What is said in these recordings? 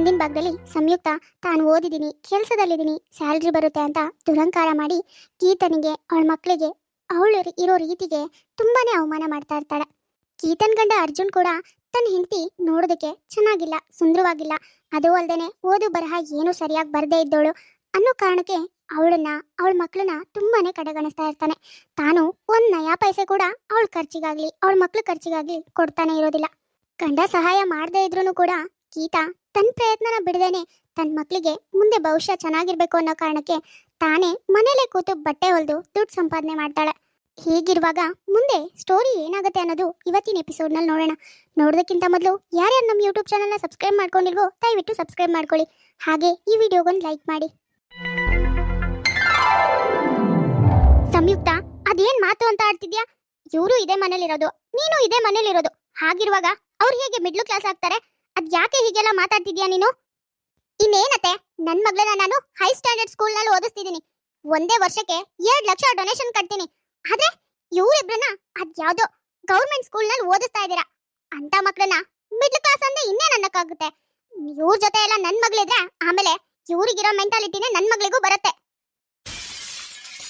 ಮುಂದಿನ ಭಾಗದಲ್ಲಿ ಸಂಯುಕ್ತ ತಾನು ಓದಿದ್ದೀನಿ, ಕೆಲಸದಲ್ಲಿದ್ದೀನಿ, ಸ್ಯಾಲ್ರಿ ಬರುತ್ತೆ ಅಂತ ದುರಂಕಾರ ಮಾಡಿ ಗೀತನಿಗೆ, ಅವಳ ಮಕ್ಕಳಿಗೆ, ಅವಳು ಇರೋ ರೀತಿಗೆ ತುಂಬಾನೇ ಅವಮಾನ ಮಾಡ್ತಾ ಇರ್ತಾಳೆ. ಗೀತನ್ ಗಂಡ ಅರ್ಜುನ್ ಕೂಡ ತನ್ನ ಹೆಂಡತಿ ನೋಡೋದಕ್ಕೆ ಚೆನ್ನಾಗಿಲ್ಲ, ಸುಂದರವಾಗಿಲ್ಲ, ಅದು ಅಲ್ದೇನೆ ಓದು ಬರಹ ಏನು ಸರಿಯಾಗಿ ಬರದೇ ಇದ್ದೋಳು ಅನ್ನೋ ಕಾರಣಕ್ಕೆ ಅವಳನ್ನ, ಅವಳ ಮಕ್ಕಳನ್ನ ತುಂಬಾನೇ ಕಡೆಗಣಿಸ್ತಾ ಇರ್ತಾನೆ. ತಾನು ಒಂದ್ ನಯಾ ಪೈಸೆ ಕೂಡ ಅವಳ ಖರ್ಚಿಗಾಗ್ಲಿ, ಅವಳ ಮಕ್ಳ ಖರ್ಚಿಗಾಗ್ಲಿ ಕೊಡ್ತಾನೆ ಇರೋದಿಲ್ಲ. ಗಂಡ ಸಹಾಯ ಮಾಡದೇ ಇದ್ರೂ ಕೂಡ ಗೀತಾ ತನ್ನ ಪ್ರಯತ್ನನ ಬಿಡದೇನೆ ತನ್ನ ಮಕ್ಕಳಿಗೆ ಮುಂದೆ ಭವಿಷ್ಯ ಚೆನ್ನಾಗಿರ್ಬೇಕು ಅನ್ನೋ ಕಾರಣಕ್ಕೆ ತಾನೇ ಮನೇಲೆ ಕೂತು ಬಟ್ಟೆ ಹೊಲಿದು ದುಡ್ಡು ಸಂಪಾದನೆ ಮಾಡ್ತಾಳೆ. ಹೀಗಿರುವಾಗ ಮುಂದೆ ಸ್ಟೋರಿ ಏನಾಗುತ್ತೆ ಅನ್ನೋದು ಇವತ್ತಿನ ಎಪಿಸೋಡ್ನಲ್ಲಿ ನೋಡೋಣ. ನೋಡೋದಕ್ಕಿಂತ ಮೊದಲು ಯಾರ್ಯಾರು ನಮ್ಮ ಯೂಟ್ಯೂಬ್ ಚಾನಲ್ನ ಸಬ್ಸ್ಕ್ರೈಬ್ ಮಾಡ್ಕೊಂಡಿಲ್ವೋ ದಯವಿಟ್ಟು ಸಬ್ಸ್ಕ್ರೈಬ್ ಮಾಡ್ಕೊಳ್ಳಿ. ಹಾಗೆ ಈ ವಿಡಿಯೋಗೊಂದು ಲೈಕ್ ಮಾಡಿ. ಸಂಯುಕ್ತ, ಅದೇನ್ ಮಾತು ಅಂತ ಆಡ್ತಿದ್ಯಾ? ಇವರು ಇದೇ ಮನೇಲಿರೋದು, ನೀನು ಇದೇ ಮನೇಲಿರೋದು. ಹಾಗಿರುವಾಗ ಅವ್ರು ಹೇಗೆ ಮಿಡ್ಲ್ ಕ್ಲಾಸ್ ಆಗ್ತಾರೆ? ಅದ್ ಯಾಕೆ ಹೀಗೆಲ್ಲ ಮಾತಾಡ್ತಿದ್ಯಾ ನೀನು? ಇನ್ನೇನತ್ತೆ, ನನ್ ಮಗಳನ್ನ ನಾನು ಹೈ ಸ್ಟ್ಯಾಂಡರ್ಡ್ ಸ್ಕೂಲ್ ನಲ್ಲಿ ಓದಿಸ್ತಿದ್ದೀನಿ. ಒಂದೇ ವರ್ಷಕ್ಕೆ 2 ಲಕ್ಷ ಡೊನೇಷನ್ ಕಟ್ತೀನಿ. ಆದ್ರೆ ಇವ್ರಿಬ್ರನ್ನ ಅದ್ಯಾವ್ದೋ ಗೌರ್ಮೆಂಟ್ ಸ್ಕೂಲ್ ನಲ್ಲಿ ಓದಿಸ್ತಾ ಇದ್ದೀರಾ. ಅಂತ ಮಕ್ಕಳನ್ನ ಮಿಡ್ಲ್ ಕ್ಲಾಸ್ ಅಂದ್ರೆ ಇನ್ನೇನ್ ಅನ್ನಕ್ಕಾಗುತ್ತೆ? ಇವ್ರ ಜೊತೆ ಎಲ್ಲ ನನ್ ಮಗಳಿದ್ರೆ ಆಮೇಲೆ ಇವ್ರಿಗಿರೋ ಮೆಂಟಾಲಿಟಿನೇ ನನ್ ಮಗಳಿಗೂ ಬರುತ್ತೆ.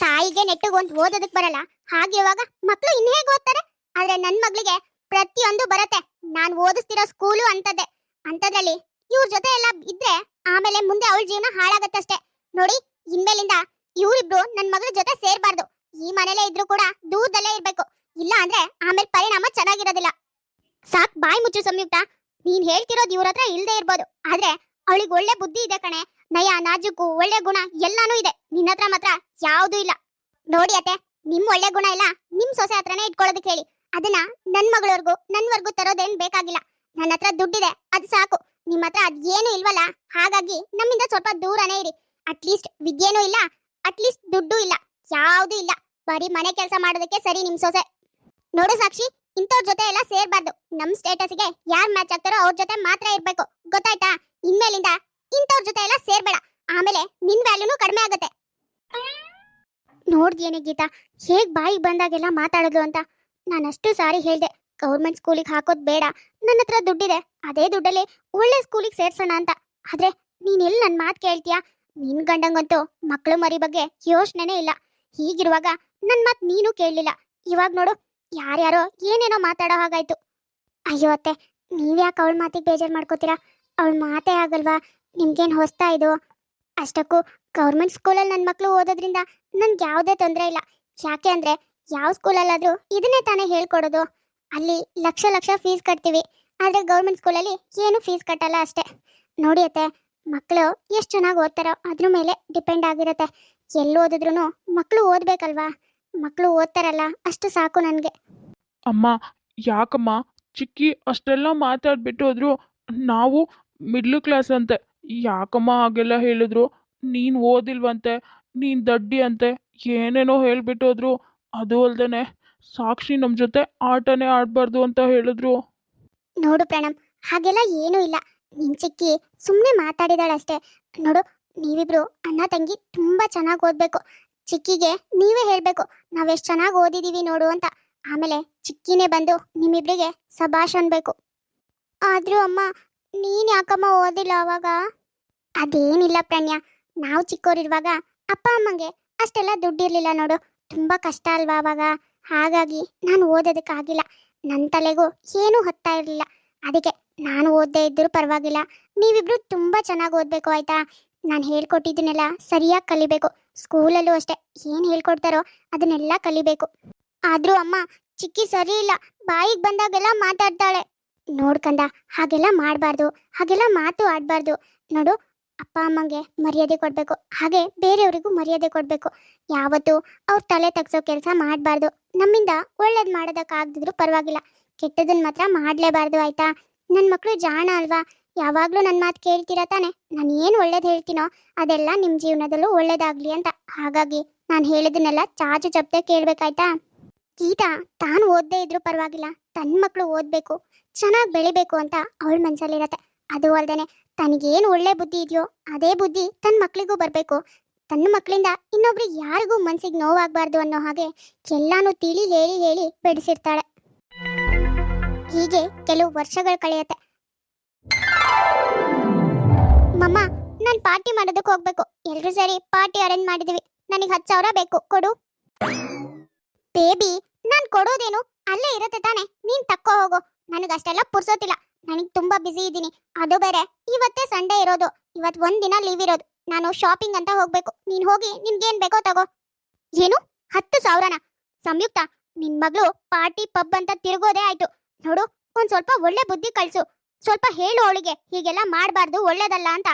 ತಾಯಿಗೆ ನೆಟ್ಟಿಗೆ ಒಂದು ಓದೋದಕ್ ಬರಲ್ಲ, ಹಾಗಿರುವಾಗ ಮಕ್ಕಳು ಇನ್ ಹೇಗೆ ಓದ್ತಾರೆ? ಆದ್ರೆ ನನ್ ಮಗಳಿಗೆ ಪ್ರತಿಯೊಂದು ಬರುತ್ತೆ. ನಾನ್ ಓದಿಸ್ತಿರೋ ಸ್ಕೂಲು ಅಂತದ್ದೇ. ಅಂತದ್ರಲ್ಲಿ ಇವ್ರ ಜೊತೆ ಎಲ್ಲ ಇದ್ರೆ ಆಮೇಲೆ ಮುಂದೆ ಅವಳ ಜೀವನ ಹಾಳಾಗತ್ತಷ್ಟೇ. ನೋಡಿ, ಇನ್ಮೇಲಿಂದ ಇವ್ರಿಬ್ರು ನನ್ ಮಗಳ ಜೊತೆ ಸೇರ್ಬಾರ್ದು. ಈ ಮನೇಲೇ ಇದ್ರು ಕೂಡ ದೂರದಲ್ಲೇ ಇರ್ಬೇಕು, ಇಲ್ಲ ಅಂದ್ರೆ ಆಮೇಲೆ ಪರಿಣಾಮ ಚೆನ್ನಾಗಿರೋದಿಲ್ಲ. ಸಾಕ್, ಬಾಯಿ ಮುಚ್ಚು ಸಂಯುಕ್ತ. ನೀನ್ ಹೇಳ್ತಿರೋದು ಇವ್ರ ಹತ್ರ ಇಲ್ದೇ ಇರ್ಬೋದು, ಆದ್ರೆ ಅವಳಿಗೆ ಒಳ್ಳೆ ಬುದ್ಧಿ ಇದೆ ಕಣೆ. ನಯ, ನಾಜುಕು, ಒಳ್ಳೆ ಗುಣ ಎಲ್ಲಾನು ಇದೆ. ನಿನ್ನ ಹತ್ರ ಮಾತ್ರ ಯಾವ್ದೂ ಇಲ್ಲ. ನೋಡಿ ಅತ್ತೆ, ನಿಮ್ ಒಳ್ಳೆ ಗುಣ ಎಲ್ಲ ನಿಮ್ ಸೊಸೆ ಹತ್ರನೇ ಇಟ್ಕೊಳ್ಳೋದಕ್ಕೆ ಹೇಳಿ. ಅದನ್ನ ನನ್ ನನ್ವರ್ಗೂ ತರೋದೇನ್ ಬೇಕಾಗಿಲ್ಲ. ನನ್ನ ಹತ್ರ ದುಡ್ಡಿದೆ, ಅದು ಸಾಕು. ನಿಮ್ಮ ಹತ್ರ ಅದೇನು ಇಲ್ವಲ್ಲ, ಹಾಗಾಗಿ ನಮ್ಮಿಂದ ಸ್ವಲ್ಪ ದೂರನೇ ಇರಿ. ಅಟ್ಲೀಸ್ಟ್ ವಿದ್ಯೆನೂ ಇಲ್ಲ, ಅಟ್ಲೀಸ್ಟ್ ದುಡ್ಡು ಇಲ್ಲ, ಯಾವ್ದು ಇಲ್ಲ. ಬರೀ ಮನೆ ಕೆಲಸ ಮಾಡೋದಕ್ಕೆ ಸರಿ ನಿಮ್ ಸೊಸೆ. ನೋಡು ಸಾಕ್ಷಿ, ಇಂಥವ್ರ ಜೊತೆ ಎಲ್ಲ ಸೇರ್ಬಾರ್ದು. ನಮ್ ಸ್ಟೇಟಸ್ಗೆ ಯಾರ್ ಮ್ಯಾಚ್ ಆಗ್ತಾರೋ ಅವ್ರ ಜೊತೆ ಮಾತ್ರ ಇರ್ಬೇಕು, ಗೊತ್ತಾಯ್ತಾ? ಇನ್ಮೇಲಿಂದ ಇಂಥವ್ರ ಜೊತೆ ಎಲ್ಲ ಸೇರ್ಬೇಡ, ಆಮೇಲೆ ನಿನ್ ವ್ಯಾಲ್ಯೂನು ಕಡಿಮೆ ಆಗುತ್ತೆ. ನೋಡ್ದೇನೆ ಗೀತಾ, ಹೇಗ್ ಬಾಯಿಗೆ ಬಂದಾಗೆಲ್ಲ ಮಾತಾಡೋದು ಅಂತ. ನಾನಷ್ಟು ಸಾರಿ ಹೇಳ್ದೆ ಗೌರ್ಮೆಂಟ್ ಸ್ಕೂಲಿಗೆ ಹಾಕೋದ್ ಬೇಡ, ನನ್ನ ಹತ್ರ ದುಡ್ಡಿದೆ, ಅದೇ ದುಡ್ಡಲ್ಲಿ ಒಳ್ಳೆ ಸ್ಕೂಲಿಗೆ ಸೇರ್ಸೋಣ ಅಂತ. ಆದ್ರೆ ನೀನೆಲ್ಲಿ ನನ್ನ ಮಾತು ಕೇಳ್ತೀಯಾ? ನಿನ್ ಗಂಡಂಗಂತೂ ಮಕ್ಕಳು ಮರಿ ಬಗ್ಗೆ ಯೋಚನೆನೇ ಇಲ್ಲ. ಹೀಗಿರುವಾಗ ನನ್ನ ಮಾತು ನೀನು ಕೇಳಲಿಲ್ಲ. ಇವಾಗ ನೋಡು, ಯಾರ್ಯಾರೋ ಏನೇನೋ ಮಾತಾಡೋ ಹಾಗಾಯ್ತು. ಅಯ್ಯೋ ಅತ್ತೆ, ನೀವ್ಯಾಕೆ ಅವಳ ಮಾತಿಗೆ ಬೇಜಾರು ಮಾಡ್ಕೋತೀರಾ? ಅವಳ ಮಾತೇ ಆಗಲ್ವಾ? ನಿಮ್ಗೇನು ಹೊಸ್ತಾ ಇದು? ಅಷ್ಟಕ್ಕೂ ಗೌರ್ಮೆಂಟ್ ಸ್ಕೂಲಲ್ಲಿ ನನ್ನ ಮಕ್ಕಳು ಓದೋದ್ರಿಂದ ನನ್ಗೆ ಯಾವುದೇ ತೊಂದರೆ ಇಲ್ಲ. ಯಾಕೆ ಅಂದ್ರೆ ಯಾವ ಸ್ಕೂಲಲ್ಲಾದ್ರೂ ಇದನ್ನೇ ತಾನೇ ಹೇಳ್ಕೊಡೋದು. ಅಲ್ಲಿ ಲಕ್ಷ ಲಕ್ಷ ಫೀಸ್ ಕಟ್ತೀವಿ, ಆದ್ರೆ ಗೌರ್ಮೆಂಟ್ ಸ್ಕೂಲಲ್ಲಿ ಏನು ಫೀಸ್ ಕಟ್ಟಲ್ಲ ಅಷ್ಟೇ. ನೋಡಿ ಅತ್ತೆ, ಮಕ್ಕಳು ಎಷ್ಟು ಚೆನ್ನಾಗಿ ಓದ್ತಾರೋ ಅದ್ರ ಮೇಲೆ ಡಿಪೆಂಡ್ ಆಗಿರುತ್ತೆ. ಎಲ್ಲಿ ಓದಿದ್ರು ಮಕ್ಕಳು ಓದ್ಬೇಕಲ್ವಾ? ಮಕ್ಕಳು ಓದ್ತಾರಲ್ಲ, ಅಷ್ಟು ಸಾಕು ನನಗೆ. ಅಮ್ಮ, ಯಾಕಮ್ಮ ಚಿಕ್ಕಿ ಅಷ್ಟೆಲ್ಲ ಮಾತಾಡ್ಬಿಟ್ಟು ಹೋದ್ರು? ನಾವು ಮಿಡ್ಲ್ ಕ್ಲಾಸ್ ಅಂತೆ. ಯಾಕಮ್ಮ ಹಾಗೆಲ್ಲ ಹೇಳಿದ್ರು? ನೀನು ಓದಿಲ್ವಂತೆ, ನೀನು ದಡ್ಡಿ ಅಂತೆ, ಏನೇನೋ ಹೇಳ್ಬಿಟ್ಟು ಹೋದ್ರು. ಅದು ಅಲ್ದೇನೆ ಸಾಕ್ಷಿ ನಮ್ಮ ಜೊತೆ ಆಟನೇ ಆಡಬಾರ್ದು ಅಂತ ಹೇಳಿದ್ರು. ನೋಡು ಪ್ರಣಮ್, ಹಾಗೆಲ್ಲ ಏನೂ ಇಲ್ಲ. ನಿನ್ ಚಿಕ್ಕಿ ಸುಮ್ಮನೆ ಮಾತಾಡಿದಾಳಷ್ಟೇ. ನೋಡು, ನೀವಿಬ್ರು ಅಣ್ಣ ತಂಗಿ ತುಂಬಾ ಚೆನ್ನಾಗಿ ಓದ್ಬೇಕು. ಚಿಕ್ಕಿಗೆ ನೀವೇ ಹೇಳ್ಬೇಕು ನಾವೆಷ್ಟು ಚೆನ್ನಾಗಿ ಓದಿದೀವಿ ನೋಡು ಅಂತ. ಆಮೇಲೆ ಚಿಕ್ಕಿನೇ ಬಂದು ನಿಮ್ಮಿಬ್ರಿಗೆ ಸಭಾಷ್ ಅನ್ಬೇಕು. ಆದ್ರೂ ಅಮ್ಮ, ನೀನ್ ಯಾಕಮ್ಮ ಓದಿಲ್ಲ ಅವಾಗ? ಅದೇನಿಲ್ಲ ಪ್ರಣ್ಯ, ನಾವು ಚಿಕ್ಕವರಿರುವಾಗ ಅಪ್ಪ ಅಮ್ಮಂಗೆ ಅಷ್ಟೆಲ್ಲ ದುಡ್ಡಿರ್ಲಿಲ್ಲ ನೋಡು. ತುಂಬಾ ಕಷ್ಟ ಅಲ್ವಾ ಅವಾಗ? ಹಾಗಾಗಿ ನಾನು ಓದೋದಕ್ಕಾಗಿಲ್ಲ. ನನ್ನ ತಲೆಗೂ ಏನೂ ಹತ್ತಾ ಇರಲಿಲ್ಲ. ಅದಕ್ಕೆ ನಾನು ಓದದೇ ಇದ್ದರೂ ಪರವಾಗಿಲ್ಲ, ನೀವಿಬ್ರು ತುಂಬಾ ಚೆನ್ನಾಗಿ ಓದಬೇಕು, ಆಯ್ತಾ? ನಾನು ಹೇಳ್ಕೊಟ್ಟಿದ್ದನ್ನೆಲ್ಲ ಸರಿಯಾಗಿ ಕಲಿಬೇಕು. ಸ್ಕೂಲಲ್ಲೂ ಅಷ್ಟೇ, ಏನು ಹೇಳ್ಕೊಡ್ತಾರೋ ಅದನ್ನೆಲ್ಲ ಕಲಿಬೇಕು. ಆದ್ರೂ ಅಮ್ಮ, ಚಿಕ್ಕಿ ಸರಿ ಇಲ್ಲ, ಬಾಯಿಗೆ ಬಂದಾಗೆಲ್ಲ ಮಾತಾಡ್ತಾಳೆ. ನೋಡ್ಕಂದ, ಹಾಗೆಲ್ಲ ಮಾಡಬಾರ್ದು, ಹಾಗೆಲ್ಲ ಮಾತು ಆಡಬಾರ್ದು. ನೋಡು, ಅಪ್ಪ ಅಮ್ಮಂಗೆ ಮರ್ಯಾದೆ ಕೊಡಬೇಕು, ಹಾಗೆ ಬೇರೆಯವರಿಗೂ ಮರ್ಯಾದೆ ಕೊಡಬೇಕು. ಯಾವತ್ತೂ ಅವ್ರ ತಲೆ ತಗ್ಸೋ ಕೆಲಸ ಮಾಡಬಾರ್ದು. ನಮ್ಮಿಂದ ಒಳ್ಳೇದು ಮಾಡೋದಕ್ಕಾಗದಿದ್ರು ಪರವಾಗಿಲ್ಲ, ಕೆಟ್ಟದನ್ನ ಮಾತ್ರ ಮಾಡಲೇಬಾರ್ದು, ಆಯ್ತಾ? ನನ್ನ ಮಕ್ಕಳು ಜಾಣ ಅಲ್ವಾ? ಯಾವಾಗಲೂ ನನ್ನ ಮಾತು ಕೇಳ್ತೀರಾ ತಾನೆ? ನಾನು ಏನು ಒಳ್ಳೇದು ಹೇಳ್ತೀನೋ ಅದೆಲ್ಲ ನಿಮ್ಮ ಜೀವನದಲ್ಲೂ ಒಳ್ಳೇದಾಗಲಿ ಅಂತ. ಹಾಗಾಗಿ ನಾನು ಹೇಳಿದ್ದನ್ನೆಲ್ಲ ಚಾಚು ಚಪ್ಪದೆ ಕೇಳಬೇಕಾಯ್ತಾ? ಗೀತಾ ತಾನು ಓದದೇ ಇದ್ರೂ ಪರವಾಗಿಲ್ಲ, ತನ್ನ ಮಕ್ಕಳು ಓದಬೇಕು, ಚೆನ್ನಾಗಿ ಬೆಳಿಬೇಕು ಅಂತ ಅವಳ ಮನಸ್ಸಲ್ಲಿರತ್ತೆ. ಅದು ಅಲ್ದೇನೆ ತನಗೇನು ಒಳ್ಳೆ ಬುದ್ಧಿ ಇದೆಯೋ ಅದೇ ಬುದ್ಧಿ ತನ್ನ ಮಕ್ಕಳಿಗೂ ಬರಬೇಕು. ತನ್ನ ಮಕ್ಕಳಿಂದ ಇನ್ನೊಬ್ರಿಗೆ ಯಾರಿಗೂ ಮನಸ್ಸಿಗೆ ನೋವಾಗಬಾರ್ದು ಅನ್ನೋ ಹಾಗೆ ಎಲ್ಲಾನು ತಿಳಿ ಹೇಳಿ ಹೇಳಿ ಬೆಳೆಸಿರ್ತಾಳೆ. ಹೀಗೆ ಕೆಲವು ವರ್ಷಗಳು ಕಳೆಯುತ್ತೆ. ಮಮ್ಮ, ನಾನು ಪಾರ್ಟಿ ಮಾಡೋದಕ್ಕೆ ಹೋಗ್ಬೇಕು. ಎಲ್ರು ಸೇರಿ ಪಾರ್ಟಿ ಅರೇಂಜ್ ಮಾಡಿದೀವಿ. ನನಗೆ 10,000 ಬೇಕು, ಕೊಡು. ಬೇಬಿ, ನಾನು ಕೊಡೋದೇನು ಅಲ್ಲೇ ಇರುತ್ತೆ ತಾನೆ, ನೀನ್ ತಕ್ಕೋ ಹೋಗು. ನನಗಷ್ಟೆಲ್ಲ ಪುರ್ಸೋತಿಲ್ಲ, ನನಗೆ ತುಂಬಾ ಬಿಸಿ ಇದ್ದೀನಿ. ಅದು ಬೇರೆ ಇವತ್ತೇ ಸಂಡೇ ಇರೋದು, ಇವತ್ತು ಒಂದಿನ ಲೀವ್ ಇರೋದು. ನಾನು ಶಾಪಿಂಗ್ ಅಂತ ಹೋಗ್ಬೇಕು. ನೀನ್ ಹೋಗಿ ನಿನ್ಗೇನ್ ಬೇಕೋ ತಗೋ. ಏನು 10,000ನ? ಸಂಯುಕ್ತ, ನಿನ್ ಮಗಳು ಪಾರ್ಟಿ ಪಬ್ ಅಂತ ತಿರುಗೋದೇ ಆಯ್ತು ನೋಡು. ಒಂದ್ ಸ್ವಲ್ಪ ಒಳ್ಳೆ ಬುದ್ಧಿ ಕಳ್ಸು. ಸ್ವಲ್ಪ ಹೇಳು ಅವಳಿಗೆ, ಹೀಗೆಲ್ಲ ಮಾಡಬಾರ್ದು, ಒಳ್ಳೇದಲ್ಲ ಅಂತ.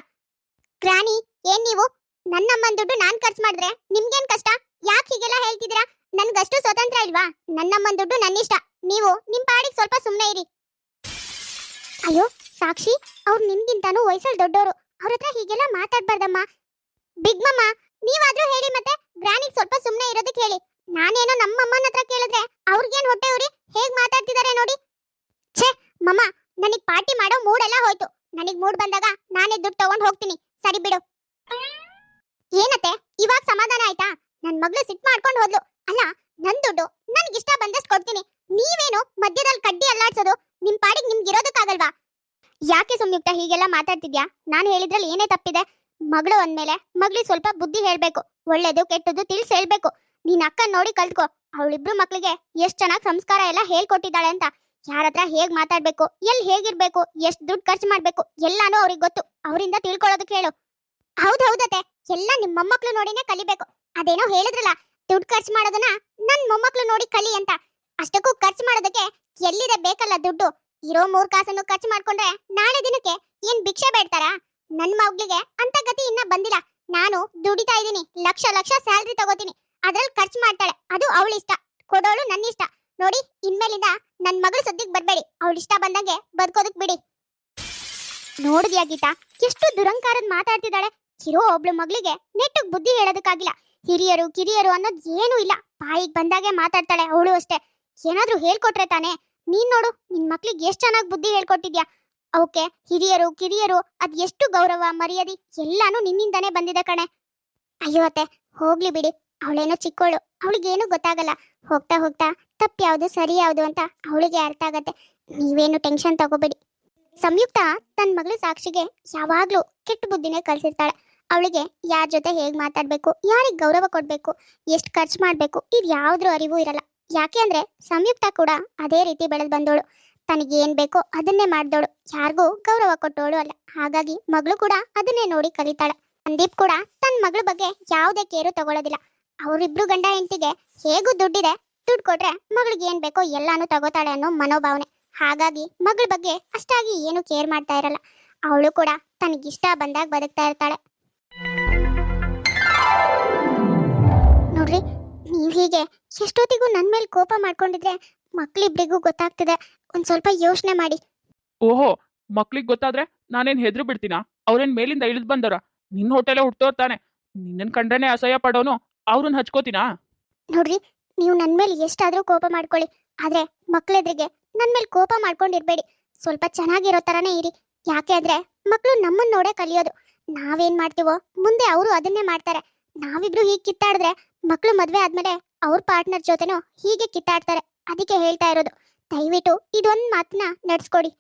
ಗ್ರಾನಿ, ಏನ್ ನೀವು ನನ್ನಮ್ಮನ ದುಡ್ಡು ನಾನ್ ಖರ್ಚು ಮಾಡಿದ್ರೆ ನಿಮ್ಗೇನ್ ಕಷ್ಟ? ಯಾಕೆ ಹೀಗೆಲ್ಲ ಹೇಳ್ತಿದ್ದೀರಾ? ನನ್ಗಷ್ಟು ಸ್ವತಂತ್ರ ಇಲ್ವಾ? ನನ್ನಮ್ಮನ ದುಡ್ಡು ನನ್ನಿಷ್ಟ. ನೀವು ನಿಮ್ ಪಾಡಿಗೆ ಸ್ವಲ್ಪ ಸುಮ್ಮನೆ ಇರಿ. ಅಯ್ಯೋ ಸಾಕ್ಷಿ, ಅವ್ರು ನಿನ್ಗಿಂತಾನು ವಯಸ್ಸಲ್ಲಿ ದೊಡ್ಡವರು. ಅವ್ರ ಹತ್ರ ಹೀಗೆಲ್ಲ ಮಾತಾಡ್ಬಾರ್ದಮ್ಮ. ಬಿಗ್ ಮಮ್ಮ, ನೀವಾದ್ರೂ ಹೇಳಿ ಮತ್ತೆ. ಗ್ರಾನಿಗೆ ಸ್ವಲ್ಪ ಸುಮ್ಮನೆ ಇರೋದಕ್ಕೆ ಹೇಳಿ. ನಾನೇನೋ ನಮ್ಮಮ್ಮನ ಹತ್ರ ಕೇಳಿದ್ರೆ ಅವ್ರಿಗೇನ್ ಹೊಟ್ಟೆ ಉರಿ, ಹೇಗ್ ಮಾತಾಡ್ತಿದ್ದಾರೆ ನೋಡಿ. ಛೇ ಮಮ್ಮ, ನನಗ್ ಪಾರ್ಟಿ ಮಾಡೋ ಮೂಡೆಲ್ಲ ಹೋಯ್ತು. ನನಗ್ ಮೂಡ್ ಬಂದಾಗ ನಾನೇ ದುಡ್ಡು ತಗೊಂಡ್ ಹೋಗ್ತೀನಿ. ಸರಿ ಬಿಡು. ಏನತ್ತೆ, ಇವಾಗ ಸಮಾಧಾನ ಆಯ್ತಾ? ನನ್ ಮಗಳು ಸಿಟ್ ಮಾಡ್ಕೊಂಡು ಹೋದ್ಲು. ಅಲ್ಲ, ನನ್ ದುಡ್ಡು ನನ್ಗಿಷ್ಟ ಬಂದಷ್ಟು ಕೊಡ್ತೀನಿ. ನೀವೇನು ಮಧ್ಯದಲ್ಲಿ ಕಡ್ಡಿ ಅಲ್ಲಾಡ್ಸೋದು? ನಿಮ್ ಪಾಡಿಗೆ ನಿಮ್ಗೆ ಇರೋದಕ್ಕಾಗಲ್ವಾ? ಯಾಕೆ ಸಂಯುಕ್ತ ಹೀಗೆಲ್ಲ ಮಾತಾಡ್ತಿದ್ಯಾ? ನಾನು ಹೇಳಿದ್ರಲ್ಲಿ ಏನೇ ತಪ್ಪಿದೆ? ಮಗಳು ಅಂದ್ಮೇಲೆ ಮಗಳಿಗೆ ಸ್ವಲ್ಪ ಬುದ್ಧಿ ಹೇಳ್ಬೇಕು. ಒಳ್ಳೇದು ಕೆಟ್ಟದ್ದು ತಿಳಿಸಿ ಹೇಳ್ಬೇಕು. ನೀನ್ ಅಕ್ಕ ನೋಡಿ ಕಲ್ತ್ಕೋ. ಅವಳಿಬ್ರು ಮಕ್ಳಿಗೆ ಎಷ್ಟ್ ಚೆನ್ನಾಗಿ ಸಂಸ್ಕಾರ ಎಲ್ಲ ಹೇಳ್ಕೊಟ್ಟಿದ್ದಾಳೆ ಅಂತ. ಯಾರ ಹತ್ರ ಹೇಗ್ ಮಾತಾಡ್ಬೇಕು, ಎಲ್ಲಿ ಹೇಗಿರ್ಬೇಕು, ಎಷ್ಟ್ ದುಡ್ಡು ಖರ್ಚು ಮಾಡ್ಬೇಕು ಎಲ್ಲಾನು ಅವ್ರಿಗೆ ಗೊತ್ತು. ಅವರಿಂದ ತಿಳ್ಕೊಳ್ಳೋದಕ್ಕೆ ಹೇಳು. ಹೌದೌದತೆ, ಎಲ್ಲ ನಿಮ್ ಮೊಮ್ಮಕ್ಳು ನೋಡಿನೇ ಕಲಿಬೇಕು. ಅದೇನೋ ಹೇಳಿದ್ರಲ್ಲ, ದುಡ್ಡು ಖರ್ಚು ಮಾಡೋದನ್ನ ನನ್ ಮೊಮ್ಮಕ್ಳು ನೋಡಿ ಕಲಿ ಅಂತ. ಅಷ್ಟಕ್ಕೂ ಖರ್ಚು ಮಾಡೋದಕ್ಕೆ ಎಲ್ಲಿದೆ ಬೇಕಲ್ಲ ದುಡ್ಡು. ಇರೋ 3 ಕಾಸನ್ನು ಖರ್ಚು ಮಾಡ್ಕೊಂಡ್ರೆ ನಾಳೆ ದಿನಕ್ಕೆ ಏನ್ ಭಿಕ್ಷೆ ಬೇಡ್ತಾರಾ? ನನ್ ಮಗ್ಳಿಗೆ ಅಂತ ಗತಿ ಇನ್ನ ಬಂದಿಲ್ಲ. ನಾನು ದುಡಿತಾ ಇದ್ದೀನಿ, ಲಕ್ಷ ಲಕ್ಷ ಸ್ಯಾಲ್ರಿ ತಗೋತೀನಿ. ಅದ್ರಲ್ಲಿ ಖರ್ಚು ಮಾಡ್ತಾಳೆ, ಅದು ಅವಳಿಷ್ಟ. ಕೊಡೋಳು ನನ್ನ ಇಷ್ಟ. ನೋಡಿ, ಇನ್ಮೇಲಿಂದ ನನ್ ಮಗಳು ಸದ್ಯಕ್ಕೆ ಬರ್ಬೇಡಿ. ಅವಳಿಷ್ಟ ಬಂದಂಗೆ ಬದುಕೋದಕ್ ಬಿಡಿ. ನೋಡಿದ್ಯಾ ಗೀತಾ, ಎಷ್ಟು ದುರಂಕಾರದ ಮಾತಾಡ್ತಿದ್ದಾಳೆ. ಇರೋ ಒಬ್ಳು ಮಗಳಿಗೆ ನೆಟ್ಟಗ್ ಬುದ್ಧಿ ಹೇಳೋದಕ್ಕಾಗಿಲ್ಲ. ಹಿರಿಯರು ಕಿರಿಯರು ಅನ್ನೋದು ಏನೂ ಇಲ್ಲ. ಬಾಯಿಗೆ ಬಂದಾಗೆ ಮಾತಾಡ್ತಾಳೆ ಅವಳು ಅಷ್ಟೇ. ಏನಾದ್ರೂ ಹೇಳ್ಕೊಟ್ರೆ ತಾನೇ. ನೀನ್ ನೋಡು, ನಿನ್ ಮಕ್ಳಿಗೆ ಎಷ್ಟ್ ಚೆನ್ನಾಗಿ ಬುದ್ಧಿ ಹೇಳ್ಕೊಟ್ಟಿದ್ಯಾ. ಅವಕ್ಕೆ ಹಿರಿಯರು ಕಿರಿಯರು ಅದ್ ಎಷ್ಟು ಗೌರವ ಮರ್ಯಾದೆ ಎಲ್ಲಾನು ನಿನ್ನಿಂದಾನೇ ಬಂದಿದೆ ಕಣೆ. ಅಯ್ಯೋ ಅತ್ತೆ, ಹೋಗ್ಲಿ ಬಿಡಿ. ಅವಳೇನೋ ಚಿಕ್ಕವಳು, ಅವಳಿಗೇನು ಗೊತ್ತಾಗಲ್ಲ. ಹೋಗ್ತಾ ಹೋಗ್ತಾ ತಪ್ಪು ಯಾವ್ದು ಸರಿ ಯಾವ್ದು ಅಂತ ಅವಳಿಗೆ ಅರ್ಥ ಆಗತ್ತೆ. ನೀವೇನು ಟೆನ್ಷನ್ ತಗೋಬೇಡಿ. ಸಂಯುಕ್ತ ತನ್ನ ಮಗಳು ಸಾಕ್ಷಿಗೆ ಯಾವಾಗ್ಲೂ ಕೆಟ್ಟ ಬುದ್ಧಿನೇ ಕಲ್ಸಿರ್ತಾಳೆ. ಅವಳಿಗೆ ಯಾರ ಜೊತೆ ಹೇಗ್ ಮಾತಾಡ್ಬೇಕು, ಯಾರಿಗೆ ಗೌರವ ಕೊಡ್ಬೇಕು, ಎಷ್ಟು ಖರ್ಚು ಮಾಡ್ಬೇಕು, ಇದು ಯಾವ್ದ್ರ ಅರಿವು ಇರಲ್ಲ. ಯಾಕೆ ಅಂದ್ರೆ ಸಂಯುಕ್ತ ಕೂಡ ಅದೇ ರೀತಿ ಬೆಳೆದು ಬಂದೋಳು. ತನಗೇನ್ ಬೇಕೋ ಅದನ್ನೇ ಮಾಡ್ದೋಳು, ಯಾರಿಗೂ ಗೌರವ ಕೊಟ್ಟೋಳು ಅಲ್ಲ. ಹಾಗಾಗಿ ಮಗಳು ಕೂಡ ಅದನ್ನೇ ನೋಡಿ ಕಲಿತಾಳೆ. ಸಂದೀಪ್ ಕೂಡ ತನ್ನ ಮಗಳ ಬಗ್ಗೆ ಯಾವುದೇ ಕೇರು ತಗೊಳ್ಳೋದಿಲ್ಲ. ಅವರಿಬ್ರು ಗಂಡ ಹೆಂಡತಿಗೆ ಹೇಗೂ ದುಡ್ಡಿದೆ, ದುಡ್ಡು ಕೊಟ್ರೆ ಮಗಳಿಗೆ ಏನ್ ಬೇಕೋ ಎಲ್ಲಾನು ತಗೋತಾಳೆ ಅನ್ನೋ ಮನೋಭಾವನೆ. ಹಾಗಾಗಿ ಮಗಳ ಬಗ್ಗೆ ಅಷ್ಟಾಗಿ ಏನು ಕೇರ್ ಮಾಡ್ತಾ ಇರಲ್ಲ. ಅವಳು ಕೂಡ ತನಗಿಷ್ಟ ಬಂದಾಗ ಬದುಕ್ತಾ ಇರ್ತಾಳೆ. ನೋಡ್ರಿ, ನೀವ್ ಹೀಗೆ ಎಷ್ಟೊತ್ತಿಗೂ ನನ್ ಮೇಲೆ ಕೋಪ ಮಾಡ್ಕೊಂಡಿದ್ರೆ ಮಕ್ಳಿಬ್ರಿಗೂ ಗೊತ್ತಾಗ್ತಿದೆ. ಒಂದ್ ಸ್ವಲ್ಪ ಯೋಚನೆ ಮಾಡಿ. ಓಹೋ, ಮಕ್ಳಿಗೆ ಗೊತ್ತಾದ್ರೆ ನಾನೇನ್ ಹೆದ್ರು ಬಿಡ್ತೀನಾ? ಅವ್ರೇನ್ ಮೇಲಿಂದ ಇಳಿದ್ ಬಂದವ್ರ? ನಿನ್ ಹೊಟ್ಟೆಲೆ ಹುಟ್ಟೋರ್ ತಾನೆ. ನಿನ್ನನ್ ಕಂಡ್ರೇನೆ ಅಸಹ್ಯ ಪಡೋನು ಅವ್ರನ್ನ ಹಚ್ಕೋತೀನಾ? ನೋಡ್ರಿ, ನೀವು ನನ್ ಮೇಲೆ ಎಷ್ಟಾದ್ರೂ ಕೋಪ ಮಾಡ್ಕೊಳ್ಳಿ, ಆದ್ರೆ ಮಕ್ಳೆದ್ರಿಗೆ ನನ್ ಮೇಲೆ ಕೋಪ ಮಾಡ್ಕೊಂಡಿರ್ಬೇಡಿ. ಸ್ವಲ್ಪ ಚೆನ್ನಾಗಿರೋ ತರಾನೇ ಇರಿ. ಯಾಕೆ ಅಂದ್ರೆ ಮಕ್ಳು ನಮ್ಮನ್ನ ನೋಡೇ ಕಲಿಯೋದು. ನಾವೇನ್ ಮಾಡ್ತೀವೋ ಮುಂದೆ ಅವರು ಅದನ್ನೇ ಮಾಡ್ತಾರೆ. ನಾವಿಬ್ರು ಹೀಗೆ ಕಿತ್ತಾಡಿದ್ರೆ ಮಕ್ಳು ಮದ್ವೆ ಆದ್ಮೇಲೆ ಅವ್ರ ಪಾರ್ಟ್ನರ್ ಜೊತೆನೂ ಹೀಗೆ ಕಿತ್ತಾಡ್ತಾರೆ. ಅದಕ್ಕೆ ಹೇಳ್ತಾ ಇರೋದು, ದಯವಿಟ್ಟು ಇದೊಂದ್ ಮಾತನ್ನ ನಡ್ಸ್ಕೊಡಿ.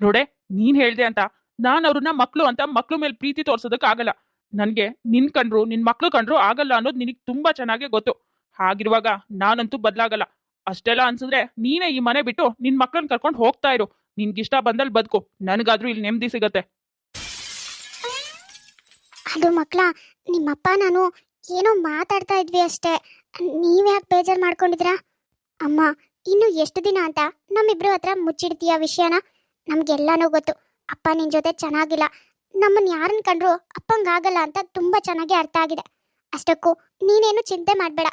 ನೋಡೆ, ನೀನ್ ಹೇಳ್ದೆ ಅಂತ ನಾನ್ ಅವ್ರನ್ನ ಮಕ್ಳು ಅಂತ ಮಕ್ಳು ಮೇಲೆ ಪ್ರೀತಿ ತೋರ್ಸೋದಕ್ ಆಗಲ್ಲ. ನನ್ಗೆ ನಿನ್ ಕಂಡ್ರು ನಿನ್ ಮಕ್ಳು ಕಂಡ್ರು ಆಗಲ್ಲ ಅನ್ನೋದು ನಿನಗ್ ತುಂಬಾ ಚೆನ್ನಾಗಿ ಗೊತ್ತು. ಹಾಗಿರುವಾಗ ನಾನಂತೂ ಬದ್ಲಾಗಲ್ಲ. ಅಷ್ಟೆಲ್ಲ ಅನ್ಸಿದ್ರೆ ನೀನೇ ಈ ಮನೆ ಬಿಟ್ಟು ನಿನ್ ಮಕ್ಳನ್ನ ಕರ್ಕೊಂಡು ಹೋಗ್ತಾ ಇರು. ನಿನ್ಗಿಷ್ಟ ಬಂದಲ್ಲಿ ಬದುಕು, ನನಗಾದ್ರೂ ಇಲ್ಲಿ ನೆಮ್ಮದಿ ಸಿಗತ್ತೆ. ಅದು ಮಕ್ಳ, ನಿಮ್ಮಪ್ಪ ನಾನು ಏನೋ ಮಾತಾಡ್ತಾ ಇದ್ವಿ ಅಷ್ಟೇ. ನೀವ್ಯಾಕೆ ಬೇಜಾರು ಮಾಡ್ಕೊಂಡಿದ್ರಾ? ಅಮ್ಮ, ಇನ್ನು ಎಷ್ಟು ದಿನ ಅಂತ ನಮ್ಮಿಬ್ರು ಹತ್ರ ಮುಚ್ಚಿಡ್ತೀಯ ವಿಷಯನ? ನಮ್ಗೆಲ್ಲಾನು ಗೊತ್ತು. ಅಪ್ಪ ನಿನ್ ಜೊತೆ ಚೆನ್ನಾಗಿಲ್ಲ. ನಮ್ಮನ್ನ ಯಾರನ್ನ ಕಂಡ್ರು ಅಪ್ಪಂಗಾಗಲ್ಲ ಅಂತ ತುಂಬಾ ಚೆನ್ನಾಗಿ ಅರ್ಥ ಆಗಿದೆ. ಅಷ್ಟಕ್ಕೂ ನೀನೇನು ಚಿಂತೆ ಮಾಡ್ಬೇಡ.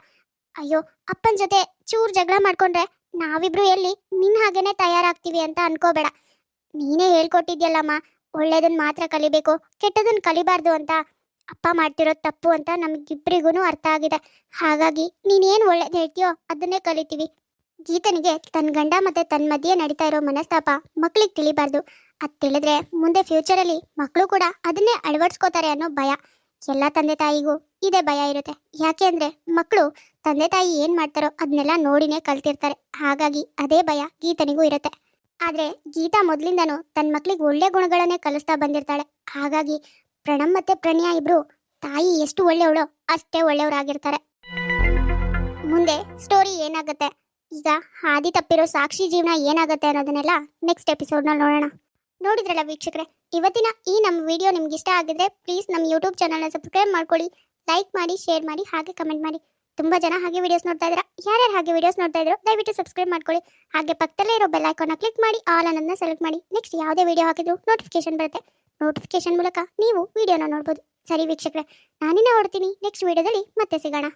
ಅಯ್ಯೋ, ಅಪ್ಪನ ಜೊತೆ ಚೂರ್ ಜಗಳ ಮಾಡ್ಕೊಂಡ್ರೆ ನಾವಿಬ್ರು ಎಲ್ಲಿ ನಿನ್ ಹಾಗೇನೆ ತಯಾರಾಗ್ತೀವಿ ಅಂತ ಅನ್ಕೋಬೇಡ. ನೀನೇ ಹೇಳ್ಕೊಟ್ಟಿದ್ಯಲ್ಲಮ್ಮ, ಒಳ್ಳೇದನ್ನ ಮಾತ್ರ ಕಲಿಬೇಕು, ಕೆಟ್ಟದನ್ನ ಕಲಿಬಾರ್ದು ಅಂತ. ಅಪ್ಪ ಮಾಡ್ತಿರೋದು ತಪ್ಪು ಅಂತ ನಮಗಿಬ್ರಿಗೂ ಅರ್ಥ ಆಗಿದೆ. ಹಾಗಾಗಿ ನೀನೇನು ಒಳ್ಳೇದು ಹೇಳ್ತೀಯೋ ಅದನ್ನೇ ಕಲಿತೀವಿ. ಗೀತನಿಗೆ ತನ್ನ ಗಂಡ ಮತ್ತೆ ತನ್ನ ಮಧ್ಯೆ ನಡೀತಾ ಇರೋ ಮನಸ್ತಾಪ ಮಕ್ಳಿಗೆ ತಿಳಿಬಾರ್ದು. ಅದು ತಿಳಿದ್ರೆ ಮುಂದೆ ಫ್ಯೂಚರಲ್ಲಿ ಮಕ್ಕಳು ಕೂಡ ಅದನ್ನೇ ಅಳವಡಿಸ್ಕೋತಾರೆ ಅನ್ನೋ ಭಯ. ಎಲ್ಲ ತಂದೆ ತಾಯಿಗೂ ಇದೇ ಭಯ ಇರುತ್ತೆ. ಯಾಕೆ ಅಂದ್ರೆ ಮಕ್ಕಳು ತಂದೆ ತಾಯಿ ಏನ್ ಮಾಡ್ತಾರೋ ಅದನ್ನೆಲ್ಲ ನೋಡಿನೇ ಕಲ್ತಿರ್ತಾರೆ. ಹಾಗಾಗಿ ಅದೇ ಭಯ ಗೀತನಿಗೂ ಇರುತ್ತೆ. ಆದ್ರೆ ಗೀತಾ ಮೊದ್ಲಿಂದನೂ ತನ್ನ ಮಕ್ಳಿಗೆ ಒಳ್ಳೆ ಗುಣಗಳನ್ನೇ ಕಲಿಸ್ತಾ ಬಂದಿರ್ತಾಳೆ. ಹಾಗಾಗಿ ಪ್ರಣಮ್ ಮತ್ತೆ ಪ್ರಣಯ ಇಬ್ರು ತಾಯಿ ಎಷ್ಟು ಒಳ್ಳೆಯವಳೋ ಅಷ್ಟೇ ಒಳ್ಳೆಯವರಾಗಿರ್ತಾರೆ. ಮುಂದೆ ಸ್ಟೋರಿ ಏನಾಗುತ್ತೆ, ಈಗ ಹಾದಿ ತಪ್ಪಿರೋ ಸಾಕ್ಷಿ ಜೀವನ ಏನಾಗುತ್ತೆ ಅನ್ನೋದನ್ನೆಲ್ಲ ನೆಕ್ಸ್ಟ್ ಎಪಿಸೋಡ್ನಲ್ಲಿ ನೋಡೋಣ. ನೋಡಿದ್ರಲ್ಲ ವೀಕ್ಷಕರೇ, ಇವತ್ತಿನ ಈ ನಮ್ಮ ವಿಡಿಯೋ ನಿಮ್ಗೆ ಇಷ್ಟ ಆಗಿದ್ರೆ ಪ್ಲೀಸ್ ನಮ್ಮ ಯೂಟ್ಯೂಬ್ ಚಾನಲ್ನ ಸಬ್ಸ್ಕ್ರೈಬ್ ಮಾಡ್ಕೊಳ್ಳಿ, ಲೈಕ್ ಮಾಡಿ, ಶೇರ್ ಮಾಡಿ, ಹಾಗೆ ಕಮೆಂಟ್ ಮಾಡಿ. ತುಂಬಾ ಜನ ಹಾಗೆ ವಿಡಿಯೋಸ್ ನೋಡ್ತಾ ಇದ್ದೀರಾ. ಯಾರ್ಯಾರು ಹಾಗೆ ವಿಡಿಯೋಸ್ ನೋಡ್ತಾ ಇದ್ರು ದಯವಿಟ್ಟು ಸಬ್ಸ್ಕ್ರೈಬ್ ಮಾಡ್ಕೊಳ್ಳಿ. ಹಾಗೆ ಪಕ್ಕದಲ್ಲೇ ಇರೋ ಬೆಲ್ ಐಕಾನ್ನ ಕ್ಲಿಕ್ ಮಾಡಿ ಆಲ್ ಅನ್ನೋದನ್ನ ಸೆಲೆಕ್ಟ್ ಮಾಡಿ. ನೆಕ್ಸ್ಟ್ ಯಾವುದೇ ವಿಡಿಯೋ ಹಾಕಿದ್ರು ನೋಟಿಫಿಕೇಶನ್ ಬರುತ್ತೆ. ನೋಟಿಫಿಕೇಶನ್ ಮೂಲಕ ನೀವು ವಿಡಿಯೋನ ನೋಡ್ಬೋದು. ಸರಿ ವೀಕ್ಷಕರೇ, ನಾನಿನ್ನ ಹೊಡ್ತೀನಿ. ನೆಕ್ಸ್ಟ್ ವಿಡಿಯೋದಲ್ಲಿ ಮತ್ತೆ ಸಿಗೋಣ.